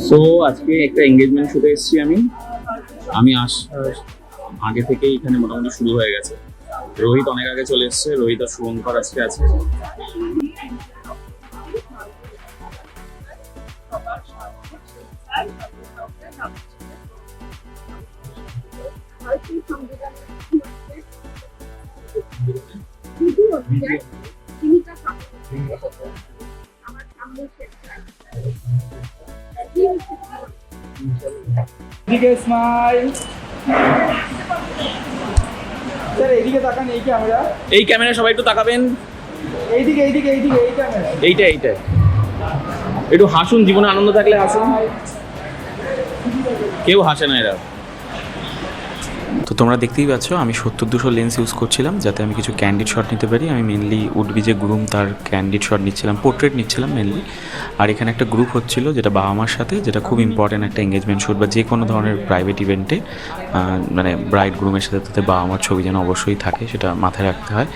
So আজকে একটা engagement শুটে এসেছি আমি আগে থেকে এখানে মোটামুটি শুরু হয়ে গেছে। রোহিত অনেক আগে চলে এসেছে, রোহিত আর শুভঙ্কর আজকে আছে। এদিকে স্মাইল স্যার, এইদিকে তাকান। এই ক্যামেরা, এই ক্যামেরা সবাই একটু তাকাবেন। এইদিকে এইদিকে এইদিকে এই ক্যামেরা, এইটা একটু হাসুন, জীবনে আনন্দ থাকলে হাসুন। কেউ হাসে না এরা। তো তোমরা দেখতেই পাচ্ছ আমি 70-200 লেন্স ইউজ করছিলাম যাতে আমি কিছু ক্যান্ডিড শট নিতে পারি। আমি মেনলি উডবি যে গ্রুম তার ক্যান্ডিড শট নিচ্ছিলাম, পোর্ট্রেট নিচ্ছিলাম মেনলি। আর এখানে একটা গ্রুপ হচ্ছিল যেটা বাবা মার সাথে, যেটা খুব ইম্পর্ট্যান্ট একটা এঙ্গেজমেন্ট শ্যুট বা যে কোনো ধরনের প্রাইভেট ইভেন্টে মানে ব্রাইড গ্রুমের সাথে তাতে বাবা মার ছবি যেন অবশ্যই থাকে, সেটা মাথায় রাখতে হয়।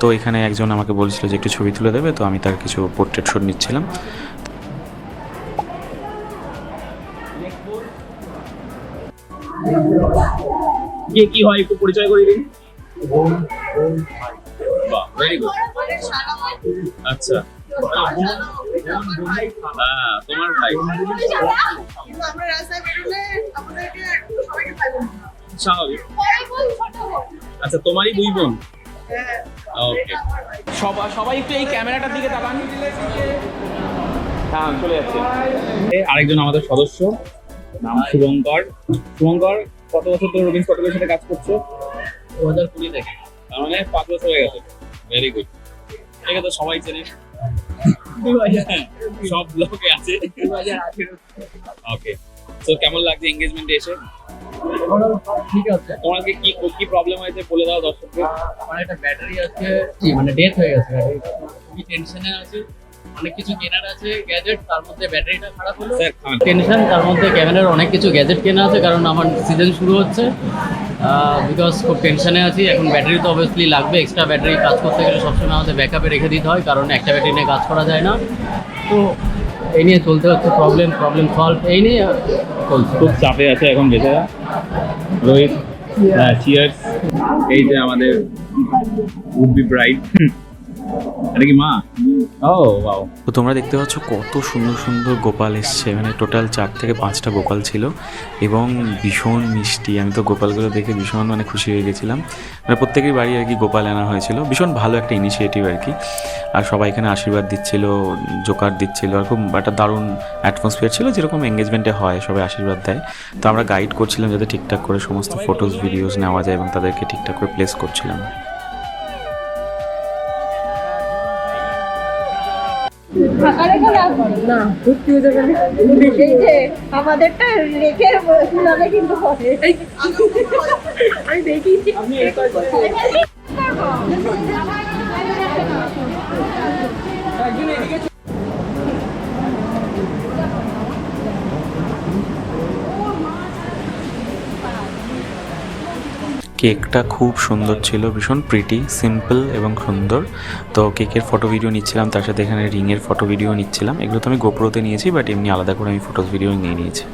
তো এখানে একজন আমাকে বলেছিল যে একটু ছবি তুলে দেবে, তো আমি তার কিছু পোর্ট্রেট শট নিচ্ছিলাম। কি হয় একটু পরিচয় করে দিন। বাহ, ভেরি গুড। আচ্ছা, তোমার ভাই। স্বাভাবিক। আচ্ছা, তোমারই দুই বোন। ওকে, সবাই একটু এই ক্যামেরাটার দিকে তাকান। হ্যাঁ, চলে যাচ্ছে। আরেকজন আমাদের সদস্য, নাম শুভঙ্কর। শুভঙ্কর, কত বছর ধরে রবীন্দ্র ফটোগ্রাফির সাথে কাজ করছো? 2020 থেকে। তার মানে 5 বছর হয়ে গেছে। Very good. এটা তো সবাই চেনে, সব লোকে আছে। ওকে, তো কেমন লাগছে এঙ্গেজমেন্টে এসে? ঠিক আছে। তোমাকে কি প্রবলেম হয়েছে বলে দাও দর্শককে। আমার একটা ব্যাটারি আছে, মানে ডেথ হয়ে গেছে ব্যাটারি, খুবই টেনশনে আছে। অনেক কিছু কেনার আছে গ্যাজেট, তার মধ্যে ব্যাটারিটা খারাপ হলো, টেনশন। তার মধ্যে ক্যামেরার অনেক কিছু গ্যাজেট কেনা আছে, কারণ আমার সিজন শুরু হচ্ছে। বিকজ খুব টেনশনে আছি। এখন ব্যাটারি তো অবভিয়াসলি লাগবে, এক্সট্রা ব্যাটারি কাজ করতে গেলে সবসময় আমাদের ব্যাকআপে রেখে দিতে হয়, কারণ একটা ব্যাটারি নিয়ে কাজ করা যায় না। তো এই নিয়ে চলতে হচ্ছে, প্রবলেম সলভ এই নিয়ে চলছে। খুব চাপে আছে এখন বেচারা রোহিত। চিয়ার্স। এই যে আমাদের উড বি ব্রাইড, এটা কি মা? ও ওয়াও। তো তোমরা দেখতে পাচ্ছ কত সুন্দর সুন্দর গোপাল এসছে, মানে টোটাল 4 থেকে 5টা গোপাল ছিল এবং ভীষণ মিষ্টি। আমি তো গোপালগুলো দেখে ভীষণ মানে খুশি হয়ে গেছিলাম। মানে প্রত্যেকের বাড়ি আর কি গোপাল আনা হয়েছিল, ভীষণ ভালো একটা ইনিশিয়েটিভ আর কি। আর সবাই এখানে আশীর্বাদ দিচ্ছিল, জোকার দিচ্ছিল, আর খুব একটা দারুণ অ্যাটমসফিয়ার ছিল, যেরকম এঙ্গেজমেন্টে হয় সবাই আশীর্বাদ দেয়। তো আমরা গাইড করছিলাম যাতে ঠিকঠাক করে সমস্ত ফটোস ভিডিওস নেওয়া যায় এবং তাদেরকে ঠিকঠাক করে প্লেস করছিলাম। না, ভর্তি হয়ে যাবে। এই যে আমাদেরটা রেখে নামে কিন্তু আমি দেখিয়েছি। কেকটা খুব সুন্দর ছিল, ভীষণ প্রিটি, সিম্পল এবং সুন্দর। তো কেকের ফটো ভিডিও নিচ্ছিলাম, তার সাথে এখানে রিংয়ের ফটো ভিডিও নিচ্ছিলাম। এগুলো তো আমি গোপ্রোতে নিয়েছি, বাট এমনি আলাদা করে আমি ফটোস ভিডিও নিয়ে নিয়েছি।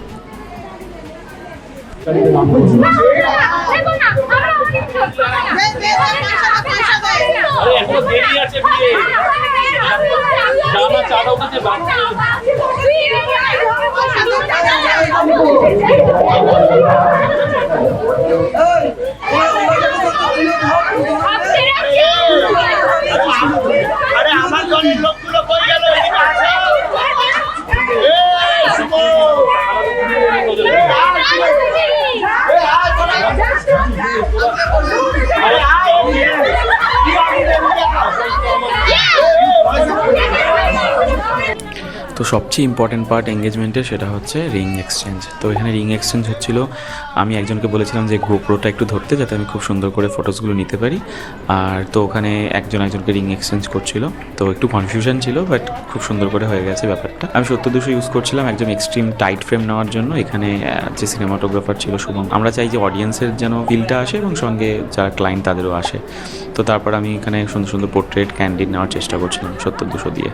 আমার দলের লোকগুলো কই গেল? তো সবচেয়ে ইম্পর্টেন্ট পার্ট এঙ্গেজমেন্টের সেটা হচ্ছে রিং এক্সচেঞ্জ। তো এখানে রিং এক্সচেঞ্জ হচ্ছিল। আমি একজনকে বলেছিলাম যে গোপ্রোটা একটু ধরতে, যাতে আমি খুব সুন্দর করে ফটোসগুলো নিতে পারি। আর তো ওখানে একজনকে রিং এক্সচেঞ্জ করছিল, তো একটু কনফিউশন ছিল, বাট খুব সুন্দর করে হয়ে গেছে ব্যাপারটা। আমি 70-200 ইউজ করছিলাম একজন এক্সট্রিম টাইট ফ্রেম নেওয়ার জন্য। এখানে যে সিনেমাটোগ্রাফার ছিল শুভম, আমরা চাই যে অডিয়েন্সের যেন ফিলটা আসে এবং সঙ্গে যারা ক্লায়েন্ট তাদেরও আসে। তো তারপর আমি এখানে সুন্দর সুন্দর পোর্ট্রেট ক্যান্ডিড নেওয়ার চেষ্টা করছিলাম 70-200 দিয়ে।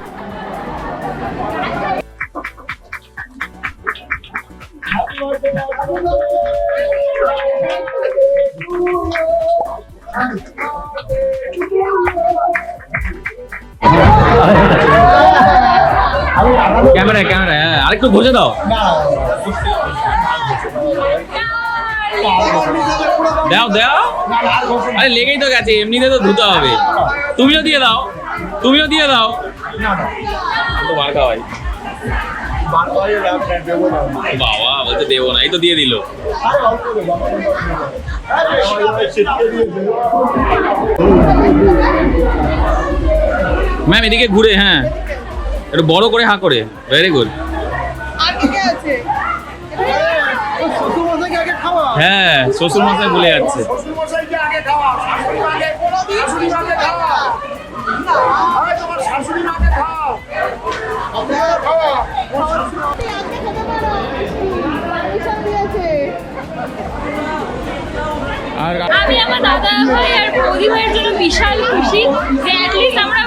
ক্যামেরা ক্যামেরা আরেকটু ঘষে দাও দাও দাও আরে লেগেই তো গেছে এমনিতে তো ধুতে হবে তুমিও দিয়ে দাও তো মার খাওয়াই বাবা বলতে দেবো না এই তো দিয়ে দিল ম্যাম এদিকে ঘুরে হ্যাঁ একটু বড় করে হাঁ করে ভেরি গুড হ্যাঁ শ্বশুর মশাই বলে যাচ্ছে আর আমি আমার দাদা ভাই আর বৌদি ভাইয়ের জন্য বিশাল খুশি যে অ্যাটলিস্ট আমরা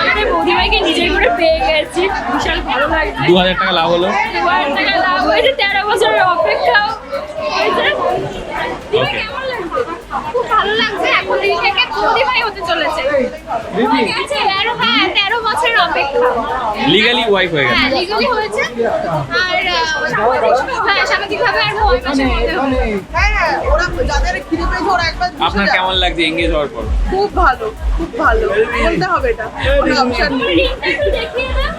আমাদের বৌদি ভাইকে নিজের করে পেয়ে গেছি বিশাল ভালো লাগছে 2000 টাকা লাভ হলো 2000 টাকা লাভ হয়েছে 13 বছরের অপেক্ষা হয়েছে কেমন লাগছে খুব ভালো লাগছে এখন থেকে বৌদি ভাই হতে চলেছে হয়ে গেছে 13 বছরের অপেক্ষা লিগালি ওয়াইফ হয়ে গেছে হ্যাঁ লিগালি হয়েছে আর সামাজিকভাবে আর 9 মাসের মধ্যে হবে। ওরা যাদের খিদে পেয়েছে ওরা একবার আপনার কেমন লাগছে এঙ্গেজ হওয়ার পর খুব ভালো বলতে হবে এটা কোনো অপশন নেই রিংটা একটু দেখিয়ে দাও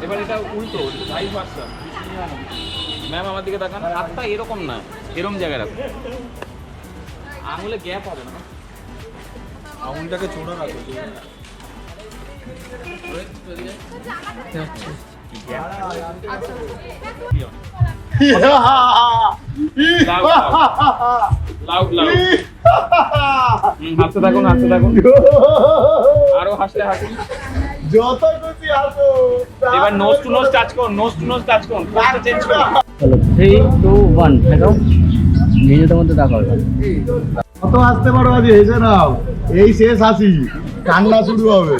এবার এটা উল্টো ভাই ভার্সা ম্যাম আমার দিকে তাকান হাতটা এরকম না এরকম জায়গায় রাখুন আঙুলে গ্যাপ হবে না আঙুলটাকে ছোট রাখো হাসতে থাকুন আরো হাসলে হাসুন যত খুশি আসো এবার নোজ টু নোজ টাচ করুন পোস্টটা চেঞ্জ করুন চলো 3 2 1 দেখাও নিজেদের মধ্যে দেখাও কত আসতে পারো আজ হেসে নাও এই শেষ হাসি কান্না শুরু হবে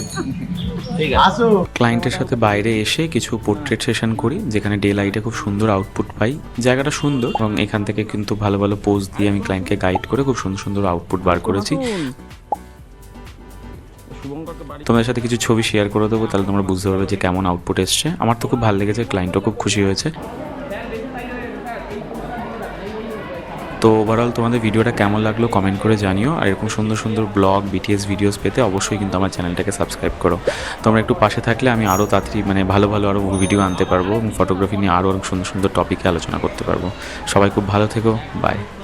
ঠিক আছে আসো ক্লায়েন্টের সাথে বাইরে এসে কিছু পোর্ট্রেট সেশন করি যেখানে ডে লাইটে খুব সুন্দর আউটপুট পাই জায়গাটা সুন্দর এবং এখান থেকে কিন্তু ভালো ভালো পোজ দিয়ে আমি ক্লায়েন্টকে গাইড করে খুব সুন্দর সুন্দর আউটপুট বার করেছি তোমাদের সাথে কিছু ছবি শেয়ার করে দেবো তাহলে তোমরা বুঝতে পারবে যে কেমন আউটপুট এসছে আমার তো খুব ভালো লেগেছে ক্লায়েন্টও খুব খুশি হয়েছে তো ওভারঅল তোমাদের ভিডিওটা কেমন লাগলো কমেন্ট করে জানিও আর এরকম সুন্দর সুন্দর ব্লগ বিটিএস ভিডিওস পেতে অবশ্যই কিন্তু আমার চ্যানেলটাকে সাবস্ক্রাইব করো তোমরা একটু পাশে থাকলে আমি আরও তাড়াতাড়ি মানে ভালো ভালো আরও ভিডিও আনতে পারবো এবং ফটোগ্রাফি নিয়ে আরও অনেক সুন্দর সুন্দর টপিকে আলোচনা করতে পারবো সবাই খুব ভালো থেকো বাই